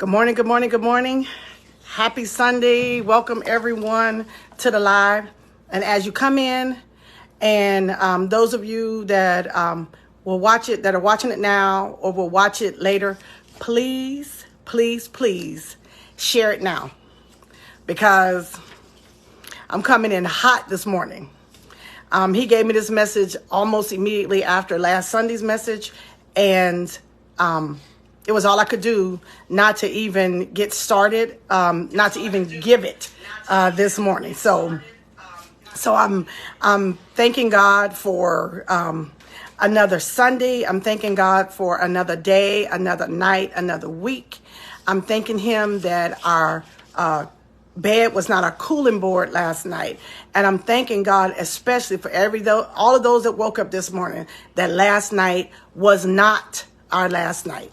Good morning, good morning, good morning. Happy Sunday. Welcome everyone to the live. And as you come in, and those of you that will watch it, that are watching it now or will watch it later, please, please, please share it now, because I'm coming in hot this morning. He gave me this message almost immediately after last Sunday's message, and it was all I could do not to even get started, not to even give it this morning. So I'm thanking God for another Sunday. I'm thanking God for another day, another night, another week. I'm thanking Him that our bed was not our cooling board last night. And I'm thanking God especially for all of those that woke up this morning, that last night was not our last night.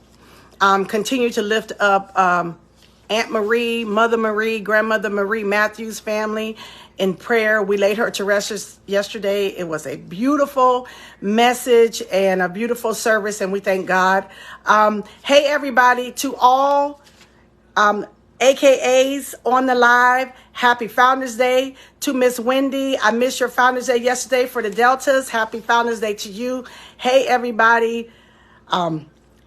Continue to lift up Aunt Marie, Mother Marie, Grandmother Marie Matthews' family in prayer. We laid her to rest yesterday. It was a beautiful message and a beautiful service, and we thank God. Hey, everybody, to all AKAs on the live, happy Founders Day. To Miss Wendy, I missed your Founders Day yesterday for the Deltas. Happy Founders Day to you. Hey, everybody.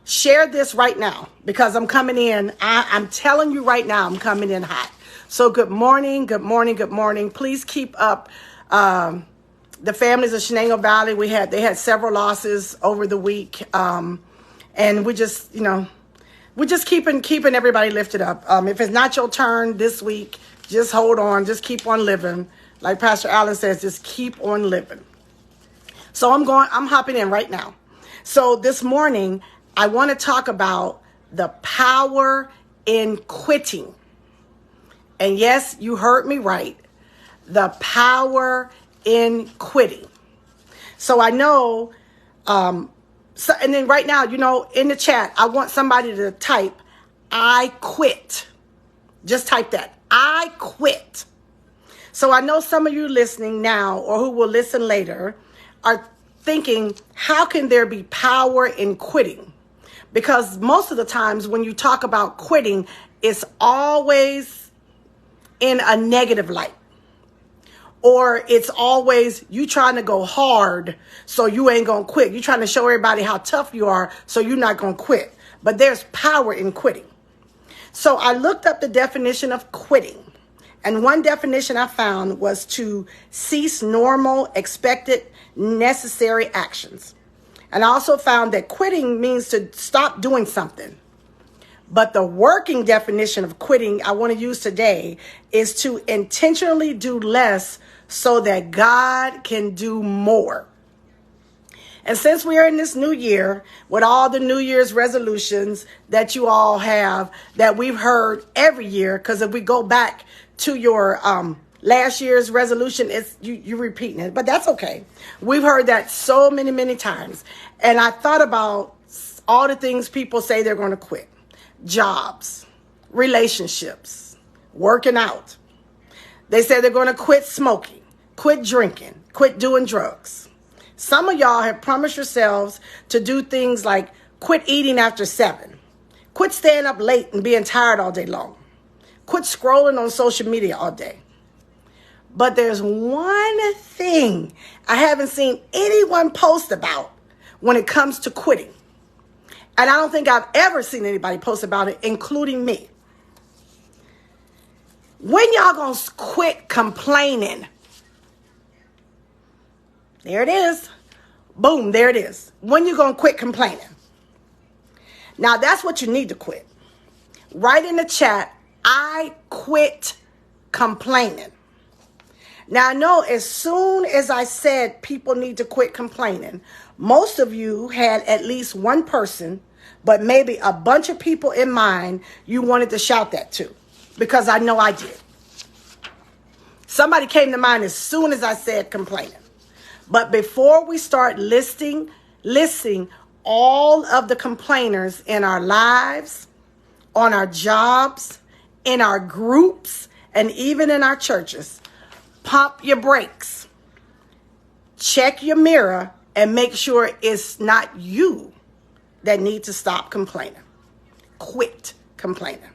Share this right now, because I'm coming in. I'm telling you right now, I'm coming in hot. So good morning, good morning, good morning. Please keep up the families of Shenango Valley. They had several losses over the week, and we just keeping everybody lifted up. If it's not your turn this week, just hold on, just keep on living. Like Pastor Allen says, just keep on living. So I'm hopping in right now. So this morning, I want to talk about the power in quitting. And yes, you heard me right. The power in quitting. So I know, and then right now, in the chat, I want somebody to type, I quit. Just type that, I quit. So I know some of you listening now, or who will listen later, are thinking, how can there be power in quitting? Because most of the times when you talk about quitting, it's always in a negative light. Or it's always you trying to go hard, so you ain't going to quit. You're trying to show everybody how tough you are, so you're not going to quit. But there's power in quitting. So I looked up the definition of quitting. And one definition I found was to cease normal, expected, necessary actions. And I also found that quitting means to stop doing something. But the working definition of quitting I want to use today is to intentionally do less so that God can do more. And since we are in this new year, with all the New Year's resolutions that you all have, that we've heard every year, because if we go back to your last year's resolution, it's you repeating it, but that's okay. We've heard that so many, many times. And I thought about all the things people say they're going to quit. Jobs, relationships, working out. They say they're going to quit smoking, quit drinking, quit doing drugs. Some of y'all have promised yourselves to do things like quit eating after 7, quit staying up late and being tired all day long, quit scrolling on social media all day. But there's one thing I haven't seen anyone post about when it comes to quitting. And I don't think I've ever seen anybody post about it, including me. When y'all gonna quit complaining? There it is. Boom, there it is. When you gonna quit complaining? Now that's what you need to quit. Write in the chat, I quit complaining. Now, I know as soon as I said people need to quit complaining, most of you had at least one person, but maybe a bunch of people in mind you wanted to shout that to, because I know I did. Somebody came to mind as soon as I said complaining. But before we start listing all of the complainers in our lives, on our jobs, in our groups, and even in our churches, pump your brakes, check your mirror, and make sure it's not you that need to stop complaining. Quit complaining.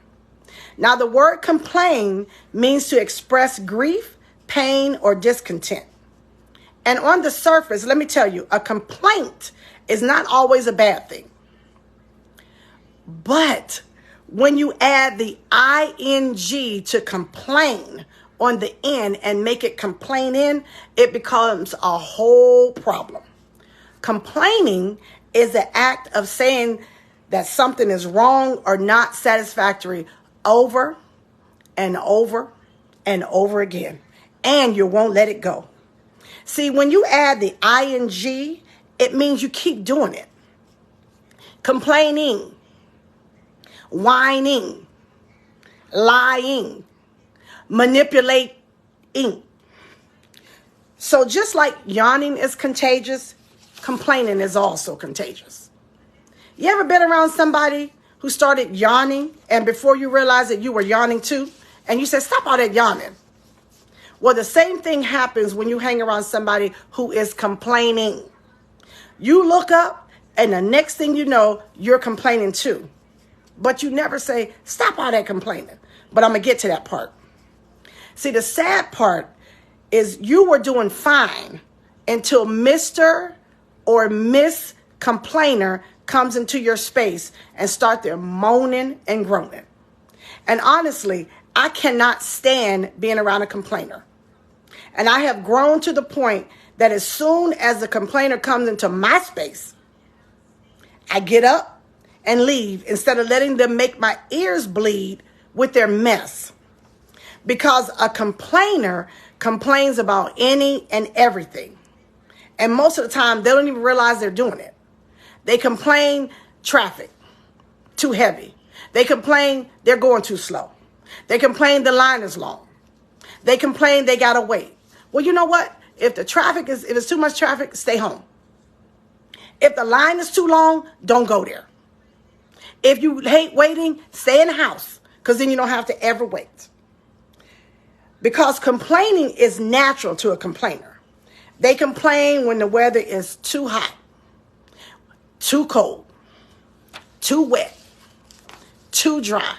Now, the word complain means to express grief, pain, or discontent. And on the surface, let me tell you, a complaint is not always a bad thing. But when you add the ing to complain on the end and make it complaining, it becomes a whole problem. Complaining is the act of saying that something is wrong or not satisfactory over and over and over again, and you won't let it go. See, when you add the ing, it means you keep doing it. Complaining, whining, lying, manipulating. So just like yawning is contagious, complaining is also contagious. You ever been around somebody who started yawning and before you realized that you were yawning too, and you said, stop all that yawning? Well, the same thing happens when you hang around somebody who is complaining. You look up and the next thing you know, you're complaining too. But you never say, stop all that complaining. But I'm going to get to that part. See, the sad part is you were doing fine until Mr. or Miss Complainer comes into your space and start their moaning and groaning. And honestly, I cannot stand being around a complainer. And I have grown to the point that as soon as the complainer comes into my space, I get up and leave instead of letting them make my ears bleed with their mess. Because a complainer complains about any and everything. And most of the time, they don't even realize they're doing it. They complain traffic, too heavy. They complain they're going too slow. They complain the line is long. They complain they gotta wait. Well, you know what? If it's too much traffic, stay home. If the line is too long, don't go there. If you hate waiting, stay in the house, because then you don't have to ever wait. Because complaining is natural to a complainer. They complain when the weather is too hot, too cold, too wet, too dry.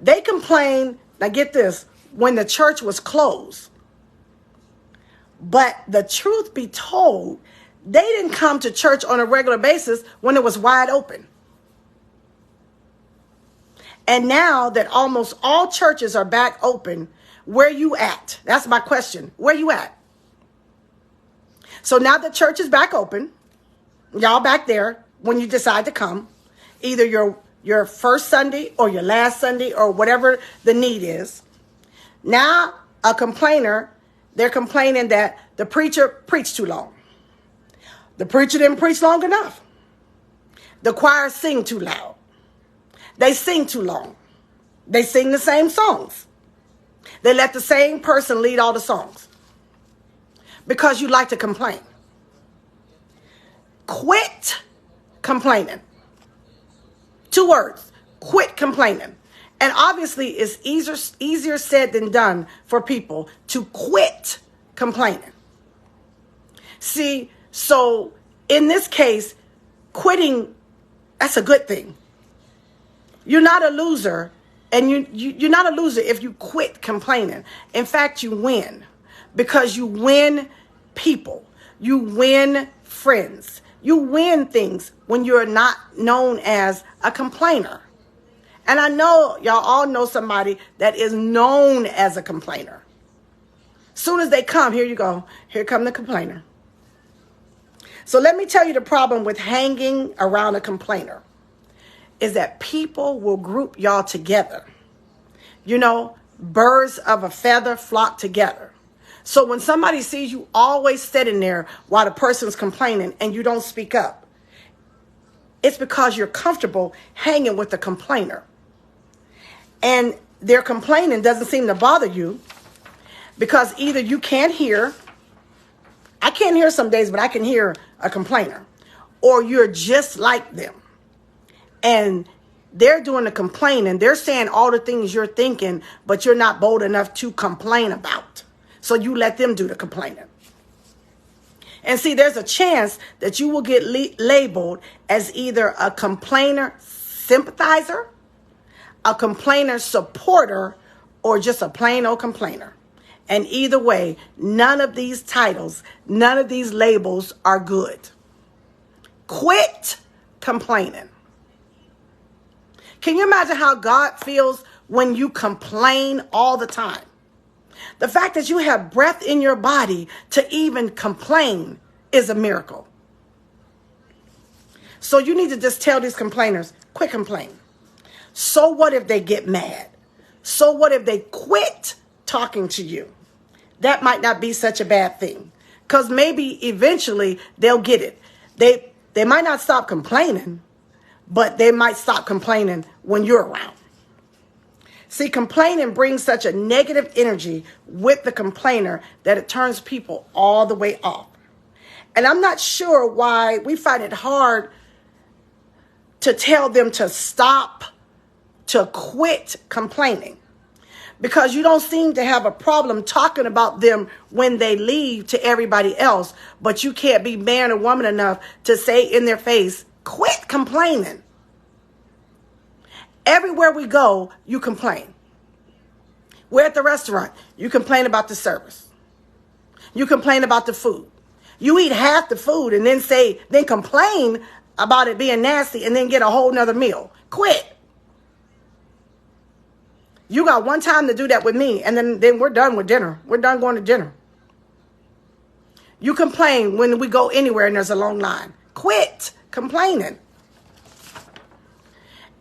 They complain, now get this, when the church was closed. But the truth be told, they didn't come to church on a regular basis when it was wide open. And now that almost all churches are back open, where you at? That's my question. Where you at? So now the church is back open. Y'all back there when you decide to come. Either your first Sunday or your last Sunday or whatever the need is. Now a complainer, they're complaining that the preacher preached too long. The preacher didn't preach long enough. The choir sing too loud. They sing too long. They sing the same songs. They let the same person lead all the songs. Because you like to complain. Quit complaining. 2 words. Quit complaining. And obviously it's easier said than done for people to quit complaining. See, so in this case, quitting, that's a good thing. You're not a loser, and you're not a loser if you quit complaining. In fact, you win, because you win people. You win friends. You win things when you're not known as a complainer. And I know y'all all know somebody that is known as a complainer. Soon as they come, here you go. Here come the complainer. So let me tell you the problem with hanging around a complainer is that people will group y'all together. You know, birds of a feather flock together. So when somebody sees you always sitting there while the person's complaining and you don't speak up, it's because you're comfortable hanging with the complainer. And their complaining doesn't seem to bother you because either you can't hear, I can't hear some days, but I can hear a complainer, or you're just like them. And they're doing the complaining. They're saying all the things you're thinking, but you're not bold enough to complain about. So you let them do the complaining. And see, there's a chance that you will get labeled as either a complainer sympathizer a complainer supporter, or just a plain old complainer. And either way, none of these titles, none of these labels are good. Quit complaining. Can you imagine how God feels when you complain all the time? The fact that you have breath in your body to even complain is a miracle. So you need to just tell these complainers, quit complaining. So what if they get mad? So what if they quit talking to you? That might not be such a bad thing, because maybe eventually they'll get it. They might not stop complaining, but they might stop complaining when you're around. See, complaining brings such a negative energy with the complainer that it turns people all the way off. And I'm not sure why we find it hard to tell them to stop, to quit complaining, because you don't seem to have a problem talking about them when they leave to everybody else, but you can't be man or woman enough to say in their face, quit complaining. Everywhere we go, you complain. We're at the restaurant, you complain about the service. You complain about the food. You eat half the food and then complain about it being nasty and then get a whole nother meal. Quit. You got one time to do that with me, and then we're done with dinner. We're done going to dinner. You complain when we go anywhere and there's a long line. Quit complaining.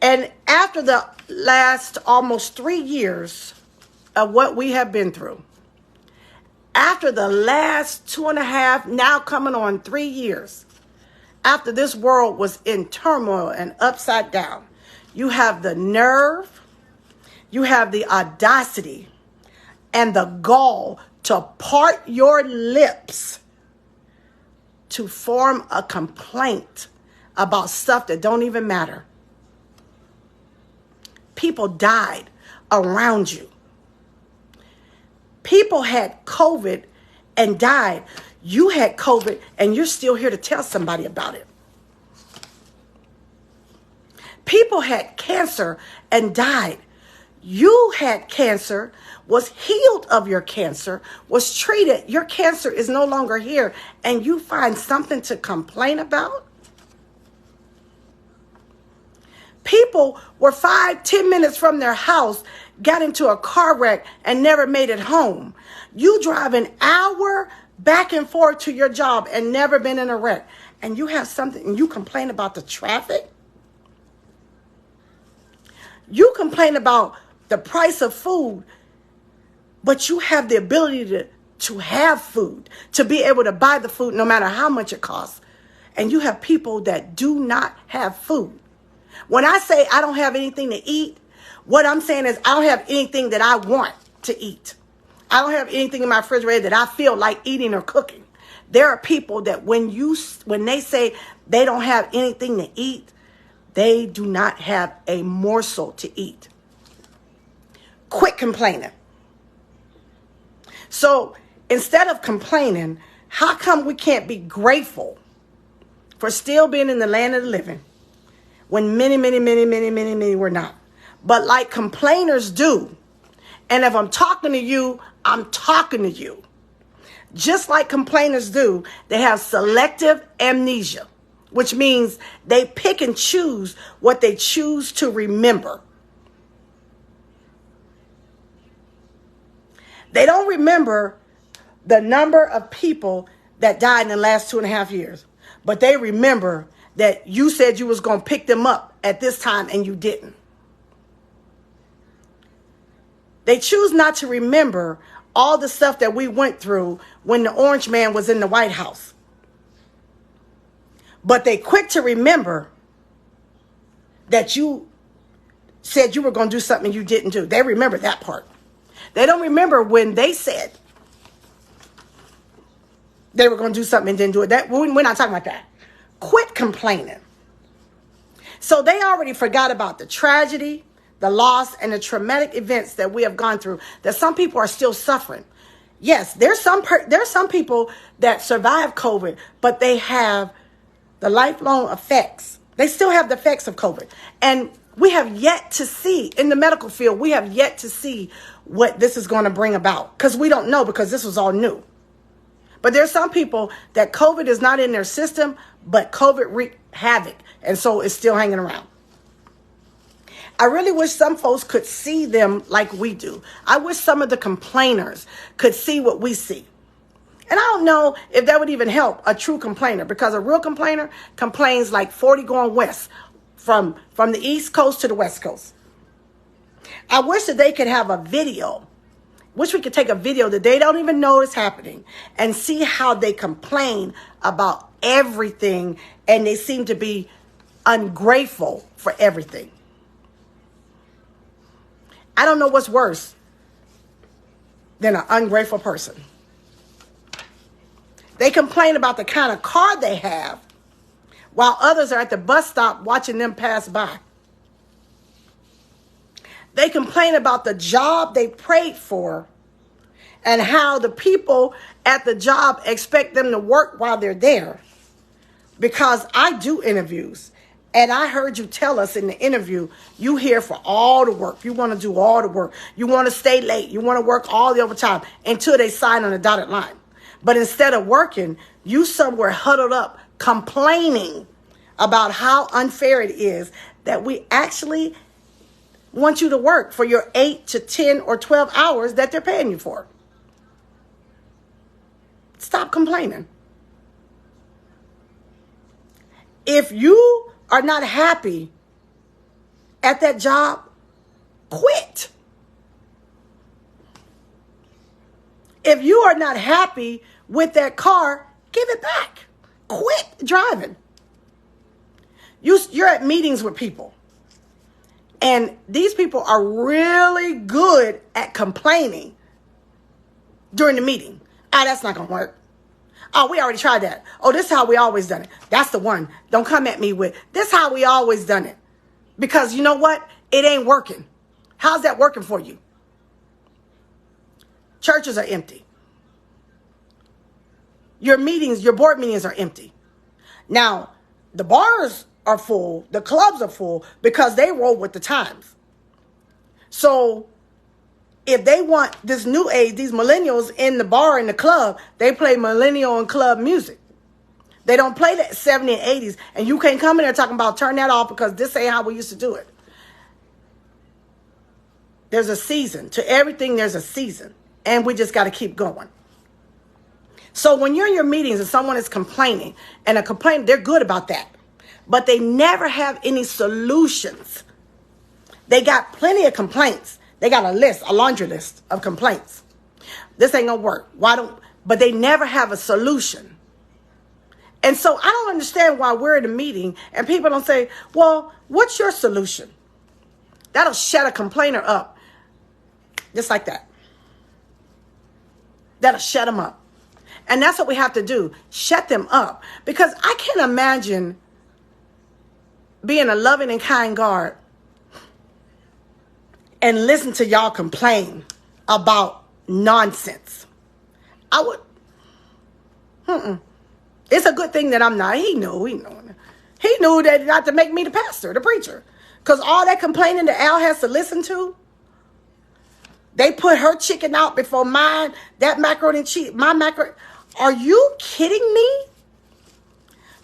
And after the last almost 3 years of what we have been through, after the last 2.5, now coming on 3 years, after this world was in turmoil and upside down, you have the nerve, you have the audacity and the gall to part your lips to form a complaint about stuff that don't even matter. People died around you. People had COVID and died. You had COVID and you're still here to tell somebody about it. People had cancer and died. You had cancer, was healed of your cancer, was treated. Your cancer is no longer here, and you find something to complain about? People were 5-10 minutes from their house, got into a car wreck, and never made it home. You drive an hour back and forth to your job and never been in a wreck, and you have something, and you complain about the traffic? You complain about the price of food, but you have the ability to have food, to be able to buy the food no matter how much it costs. And you have people that do not have food. When I say I don't have anything to eat, what I'm saying is I don't have anything that I want to eat. I don't have anything in my refrigerator that I feel like eating or cooking. There are people that when they say they don't have anything to eat, they do not have a morsel to eat. Quit complaining. So instead of complaining, how come we can't be grateful for still being in the land of the living when many were not? But like complainers do, and if I'm talking to you, I'm talking to you. Just like complainers do, they have selective amnesia, which means they pick and choose what they choose to remember. They don't remember the number of people that died in the last 2.5 years, but they remember that you said you was going to pick them up at this time and you didn't. They choose not to remember all the stuff that we went through when the orange man was in the White House. But they quick to remember that you said you were going to do something you didn't do. They remember that part. They don't remember when they said they were going to do something and didn't do it. We're not talking about that. Quit complaining. So they already forgot about the tragedy, the loss, and the traumatic events that we have gone through, that some people are still suffering. Yes, there's some people that survive COVID, but they have the lifelong effects. They still have the effects of COVID. And We have yet to see, in the medical field, we have yet to see what this is going to bring about, because we don't know, because this was all new. But there's some people that COVID is not in their system, but COVID wreaked havoc, and so it's still hanging around. I really wish some folks could see them like we do. I wish some of the complainers could see what we see. And I don't know if that would even help a true complainer, because a real complainer complains like 40 going west, from the East Coast to the West Coast. I wish that they could have a video. Wish we could take a video that they don't even know is happening and see how they complain about everything, and they seem to be ungrateful for everything. I don't know what's worse than an ungrateful person. They complain about the kind of car they have, while others are at the bus stop watching them pass by. They complain about the job they prayed for and how the people at the job expect them to work while they're there. Because I do interviews, and I heard you tell us in the interview, you here for all the work. You want to do all the work. You want to stay late. You want to work all the overtime until they sign on the dotted line. But instead of working, you somewhere huddled up complaining about how unfair it is that we actually want you to work for your 8 to 10 or 12 hours that they're paying you for. Stop complaining. If you are not happy at that job, quit. If you are not happy with that car, give it back. Quit driving. You're at meetings with people, and these people are really good at complaining during the meeting. That's not going to work. Oh, we already tried that. Oh, this is how we always done it. That's the one. Don't come at me with, this is how we always done it. Because you know what? It ain't working. How's that working for you? Churches are empty. Your meetings, your board meetings are empty. Now, the bars are full, the clubs are full, because they roll with the times. So if they want this new age, these millennials in the bar, in the club, they play millennial and club music. They don't play that 70s and 80s. And you can't come in there talking about turn that off because this ain't how we used to do it. There's a season. To everything, there's a season. And we just got to keep going. So when you're in your meetings and someone is complaining, and a complaint, they're good about that. But they never have any solutions. They got plenty of complaints. They got a list, a laundry list of complaints. This ain't gonna work. But they never have a solution. And so I don't understand why we're in a meeting and people don't say, well, what's your solution? That'll shut a complainer up. Just like that. That'll shut them up. And that's what we have to do. Shut them up. Because I can't imagine being a loving and kind God and listen to y'all complain about nonsense. I would. It's a good thing that I'm not. He knew that not to make me the pastor, the preacher. Because all that complaining that Al has to listen to, they put her chicken out before mine, that macaroni and cheese, my macaroni. Are you kidding me?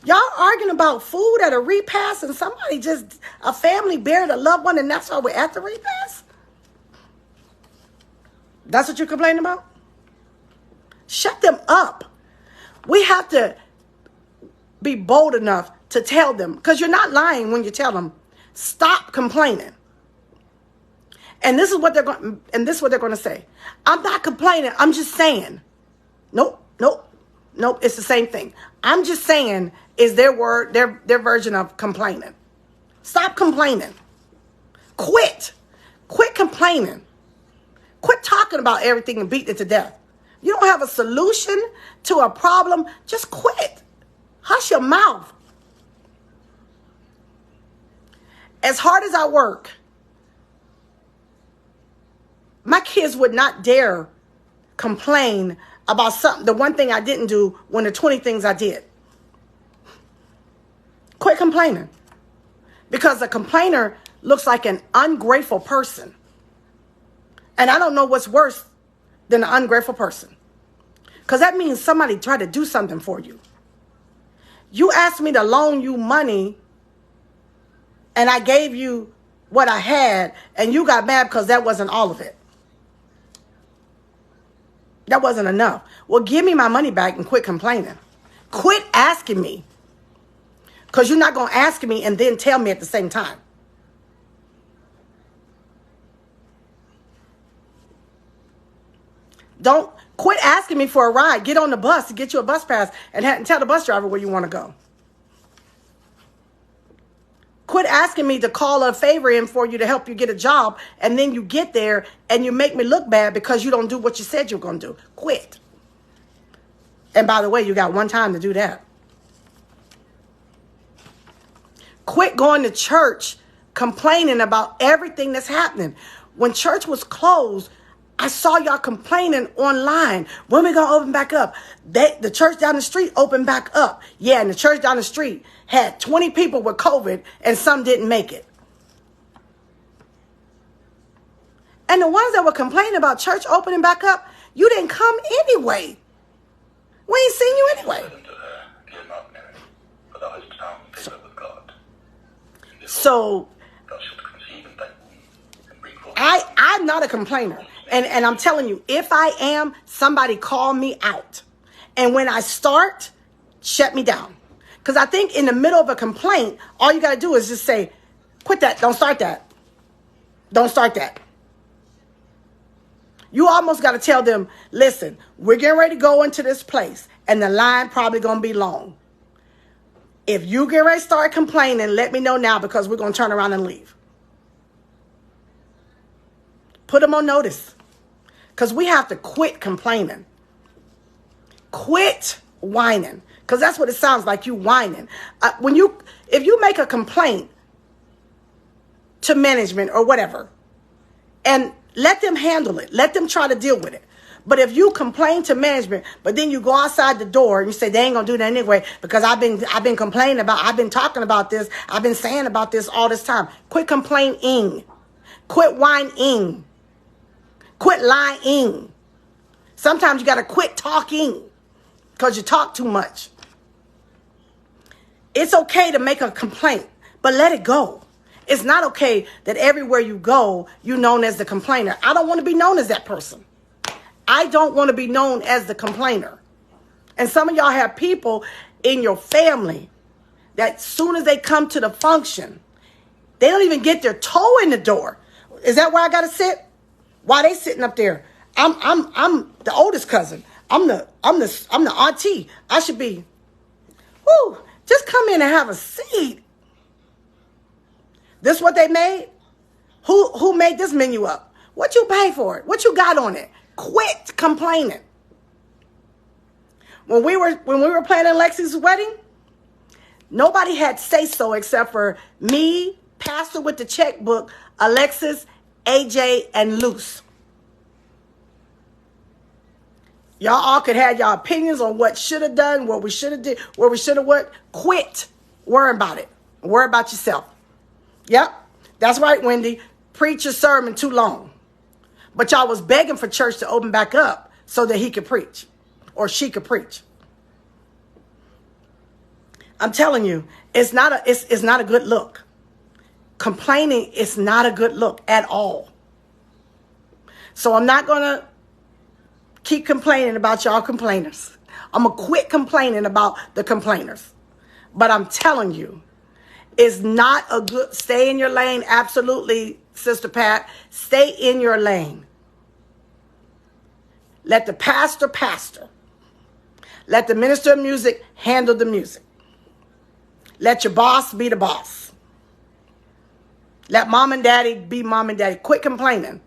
Y'all arguing about food at a repast and a family buried a loved one and that's why we're at the repast? That's what you're complaining about? Shut them up. We have to be bold enough to tell them, because you're not lying when you tell them, stop complaining. And this is what they're going to say. I'm not complaining. I'm just saying. Nope. It's the same thing. I'm just saying is their word, their version of complaining. Stop complaining. Quit complaining. Quit talking about everything and beating it to death. You don't have a solution to a problem. Just quit. Hush your mouth. As hard as I work, my kids would not dare complain about something, the one thing I didn't do when the 20 things I did. Quit complaining. Because a complainer looks like an ungrateful person. And I don't know what's worse than an ungrateful person. Because that means somebody tried to do something for you. You asked me to loan you money, and I gave you what I had, and you got mad because that wasn't all of it. That wasn't enough. Well, give me my money back and quit complaining. Quit asking me. Because you're not going to ask me and then tell me at the same time. Don't quit asking me for a ride. Get on the bus, get you a bus pass, and tell the bus driver where you want to go. Quit asking me to call a favor in for you to help you get a job, and then you get there and you make me look bad because you don't do what you said you were going to do. Quit. And by the way, you got one time to do that. Quit going to church complaining about everything that's happening. When church was closed, I saw y'all complaining online. When we gonna open back up? The church down the street opened back up. Yeah, and the church down the street had 20 people with COVID and some didn't make it. And the ones that were complaining about church opening back up, you didn't come anyway. We ain't seen you anyway. So I'm not a complainer. And I'm telling you, if I am, somebody call me out. And when I start, shut me down. Because I think in the middle of a complaint, all you got to do is just say, quit that. Don't start that. Don't start that. You almost got to tell them, listen, we're getting ready to go into this place. And the line probably going to be long. If you get ready to start complaining, let me know now because we're going to turn around and leave. Put them on notice. Because we have to quit complaining. Quit whining. Because that's what it sounds like, you whining. If you make a complaint to management or whatever, and let them handle it. Let them try to deal with it. But if you complain to management, but then you go outside the door and you say they ain't gonna do that anyway because I've been complaining about, I've been talking about this, I've been saying about this all this time. Quit complaining. Quit whining. Quit lying. Sometimes you gotta quit talking because you talk too much. It's okay to make a complaint, but let it go. It's not okay that everywhere you go, you're known as the complainer. I don't want to be known as that person. I don't want to be known as the complainer. And some of y'all have people in your family that as soon as they come to the function, they don't even get their toe in the door. Is that where I got to sit? Why they sitting up there? I'm the oldest cousin. I'm the auntie. I should be. Whoo! Just come in and have a seat. This what they made? Who made this menu up? What you pay for it? What you got on it? Quit complaining. When we were planning Lexi's wedding, nobody had say so except for me, Pastor with the checkbook, Alexis, AJ, and Luce. Y'all all could have y'all opinions on what should have done, what we should have did, where we should have what. Quit worrying about it. Worry about yourself. Yep, that's right, Wendy. Preach your sermon too long. But y'all was begging for church to open back up so that he could preach or she could preach. I'm telling you, it's not a good look. Complaining is not a good look at all. So I'm not going to keep complaining about y'all complainers. I'm going to quit complaining about the complainers. But I'm telling you, it's not a good, stay in your lane. Absolutely, Sister Pat. Stay in your lane. Let the pastor. Let the minister of music handle the music. Let your boss be the boss. Let mom and daddy be mom and daddy. Quit complaining.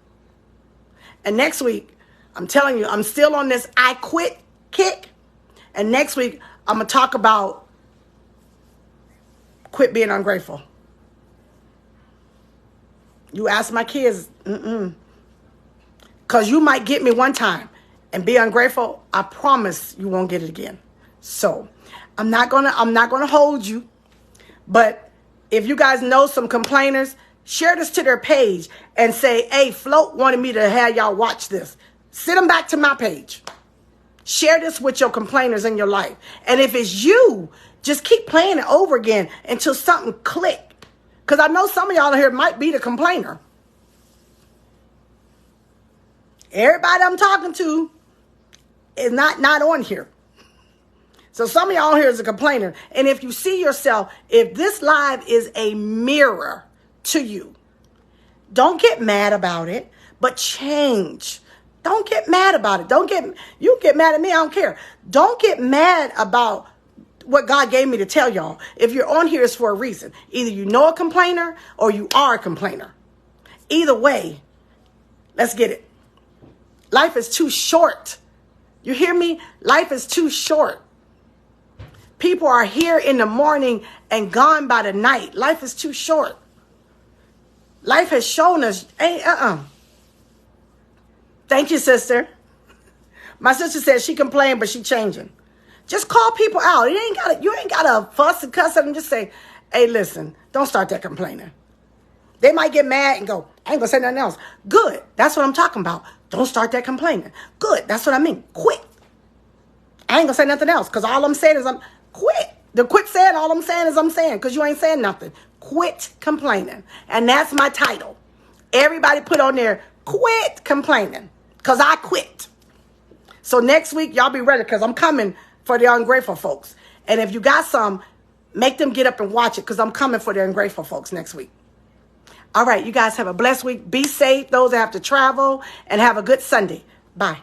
And next week, I'm telling you, I'm still on this I quit kick. And next week, I'm going to talk about quit being ungrateful. You ask my kids, because you might get me one time and be ungrateful. I promise you won't get it again. So I'm not gonna hold you. But if you guys know some complainers, Share this to their page and say, hey, Float wanted me to have y'all watch this. Send them back to my page. Share this with your complainers in your life. And if it's you, just keep playing it over again until something click. Because I know some of y'all here might be the complainer. Everybody I'm talking to is not on here. So some of y'all here is a complainer. And if you see yourself, if this live is a mirror to you, don't get mad about it, but change. Don't get mad about it. You get mad at me, I don't care. Don't get mad about what God gave me to tell y'all. If you're on here, it's for a reason. Either you know a complainer or you are a complainer. Either way, let's get it. Life is too short. You hear me? Life is too short. People are here in the morning and gone by the night. Life is too short. Life has shown us, Thank you, sister. My sister said she complained, but she changing. Just call people out. You ain't gotta fuss and cuss at them. Just say, hey, listen, don't start that complaining. They might get mad and go, I ain't gonna say nothing else. Good. That's what I'm talking about. Don't start that complaining. Good. That's what I mean. Quit. I ain't gonna say nothing else, because all I'm saying is quit. The quit saying, all I'm saying is I'm saying, because you ain't saying nothing. Quit complaining. And that's my title. Everybody put on there, quit complaining, because I quit. So next week, y'all be ready, because I'm coming for the ungrateful folks. And if you got some, make them get up and watch it, because I'm coming for the ungrateful folks next week. All right, you guys have a blessed week. Be safe, those that have to travel, and have a good Sunday. Bye.